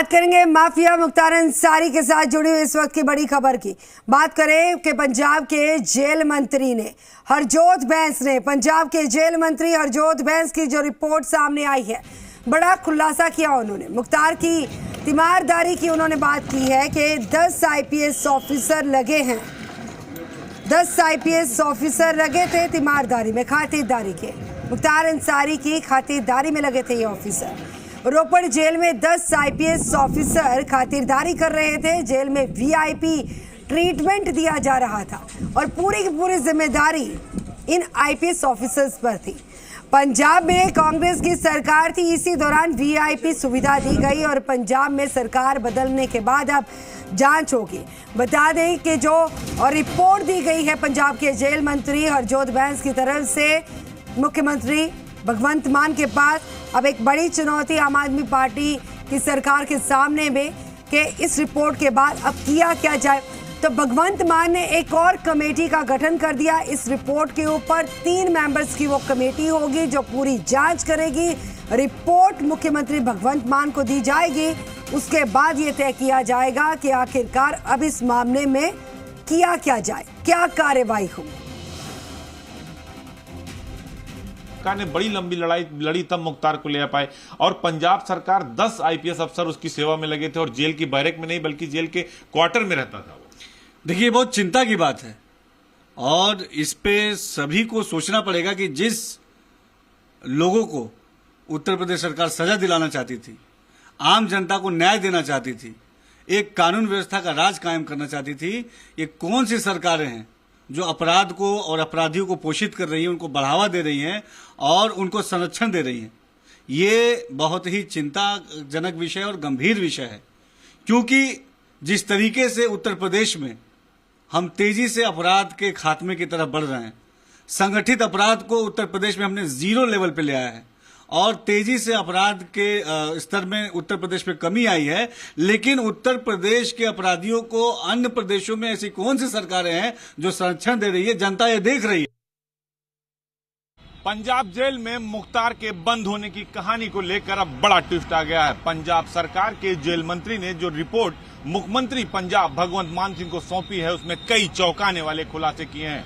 बात करेंगे माफिया मुख्तार अंसारी के साथ जुड़ी हुई इस वक्त की बड़ी खबर की। बात करें कि पंजाब के जेल मंत्री ने हरजोत बैंस ने पंजाब के जेल मंत्री हरजोत बैंस की जो रिपोर्ट सामने आई है, बड़ा खुलासा किया उन्होंने। मुख्तार की तीमारदारी की उन्होंने बात की है कि 10 आईपीएस ऑफिसर लगे हैं, 10 आईपीएस ऑफिसर लगे थे तीमारदारी में, खातिरदारी के। मुख्तार अंसारी की खातिरदारी में लगे थे ये ऑफिसर। रोपड़ जेल में 10 आईपीएस ऑफिसर खातिरदारी कर रहे थे। जेल में वीआईपी ट्रीटमेंट दिया जा रहा था और पूरी की पूरी जिम्मेदारी इन आईपीएस ऑफिसर्स पर थी। पंजाब में कांग्रेस की सरकार थी, इसी दौरान वीआईपी सुविधा दी गई और पंजाब में सरकार बदलने के बाद अब जांच होगी। बता दें कि जो और रिपोर्ट दी गई है पंजाब के जेल मंत्री हरजोत बैंस की तरफ से मुख्यमंत्री भगवंत मान के पास। अब एक बड़ी चुनौती आम आदमी पार्टी की सरकार के सामने में कि इस रिपोर्ट के बाद अब किया क्या जाए। तो भगवंत मान ने एक और कमेटी का गठन कर दिया। इस रिपोर्ट के ऊपर 3 मेंबर्स की वो कमेटी होगी जो पूरी जांच करेगी। रिपोर्ट मुख्यमंत्री भगवंत मान को दी जाएगी। उसके बाद ये तय किया जाएगा कि आखिरकार अब इस मामले में किया क्या जाए, क्या कार्रवाई हो। सरकार ने बड़ी लंबी लड़ाई लड़ी तब मुख्तार को ले पाए और पंजाब सरकार 10 आईपीएस अफसर उसकी सेवा में लगे थे और जेल की बैरक में नहीं बल्कि जेल के क्वार्टर में रहता था। देखिए, बहुत चिंता की बात है और इस पे सभी को सोचना पड़ेगा कि जिस लोगों को उत्तर प्रदेश सरकार सजा दिलाना चाहती थी, आम जनता को न्याय देना चाहती थी, एक कानून व्यवस्था का राज कायम करना चाहती थी, ये कौन सी सरकारें हैं जो अपराध को और अपराधियों को पोषित कर रही हैं, उनको बढ़ावा दे रही हैं और उनको संरक्षण दे रही हैं। ये बहुत ही चिंताजनक विषय और गंभीर विषय है, क्योंकि जिस तरीके से उत्तर प्रदेश में हम तेजी से अपराध के खात्मे की तरफ बढ़ रहे हैं, संगठित अपराध को उत्तर प्रदेश में हमने 0 लेवल पे ले आया है और तेजी से अपराध के स्तर में उत्तर प्रदेश में कमी आई है। लेकिन उत्तर प्रदेश के अपराधियों को अन्य प्रदेशों में ऐसी कौन सी सरकारें हैं जो संरक्षण दे रही है? जनता ये देख रही है। पंजाब जेल में मुख्तार के बंद होने की कहानी को लेकर अब बड़ा ट्विस्ट आ गया है। पंजाब सरकार के जेल मंत्री ने जो रिपोर्ट मुख्यमंत्री पंजाब भगवंत मान सिंह को सौंपी है, उसमें कई चौंकाने वाले खुलासे किए हैं।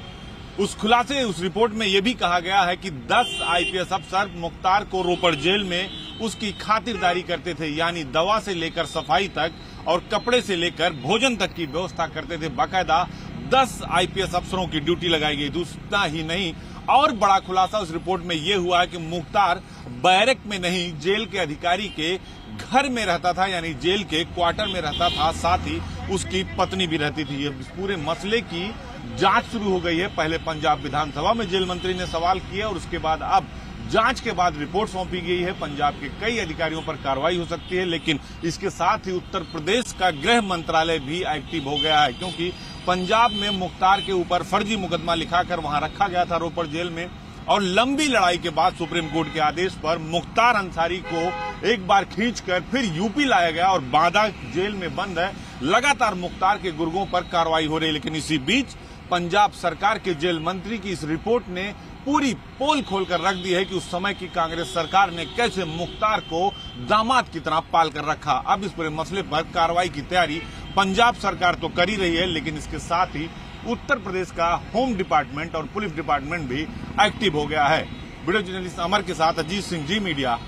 उस रिपोर्ट में यह भी कहा गया है कि 10 आईपीएस अफसर मुख्तार को रोपड़ जेल में उसकी खातिरदारी करते थे, यानी दवा से लेकर सफाई तक और कपड़े से लेकर भोजन तक की व्यवस्था करते थे। बाकायदा 10 आईपीएस अफसरों की ड्यूटी लगाई गई। उतना ही नहीं, और बड़ा खुलासा उस रिपोर्ट में यह हुआ है कि मुख्तार बैरक में नहीं, जेल के अधिकारी के घर में रहता था, यानी जेल के क्वार्टर में रहता था। साथ ही उसकी पत्नी भी रहती थी। इस पूरे मसले की जांच शुरू हो गई है। पहले पंजाब विधानसभा में जेल मंत्री ने सवाल किए और उसके बाद अब जांच के बाद रिपोर्ट सौंपी गई है। पंजाब के कई अधिकारियों पर कार्रवाई हो सकती है, लेकिन इसके साथ ही उत्तर प्रदेश का गृह मंत्रालय भी एक्टिव हो गया है, क्योंकि पंजाब में मुख्तार के ऊपर फर्जी मुकदमा लिखाकर वहां रखा गया था रोपड़ जेल में। और लंबी लड़ाई के बाद सुप्रीम कोर्ट के आदेश पर मुख्तार अंसारी को एक बार खींचकर फिर यूपी लाया गया और बांदा जेल में बंद है। लगातार मुख्तार के गुर्गों पर कार्रवाई हो रही है, लेकिन इसी बीच पंजाब सरकार के जेल मंत्री की इस रिपोर्ट ने पूरी पोल खोलकर रख दी है कि उस समय की कांग्रेस सरकार ने कैसे मुख्तार को दामाद की तरह पाल कर रखा। अब इस पूरे मसले पर कार्रवाई की तैयारी पंजाब सरकार तो कर ही रही है, लेकिन इसके साथ ही उत्तर प्रदेश का होम डिपार्टमेंट और पुलिस डिपार्टमेंट भी एक्टिव हो गया है। वीडियो जर्नलिस्ट अमर के साथ अजीत सिंह, जी मीडिया।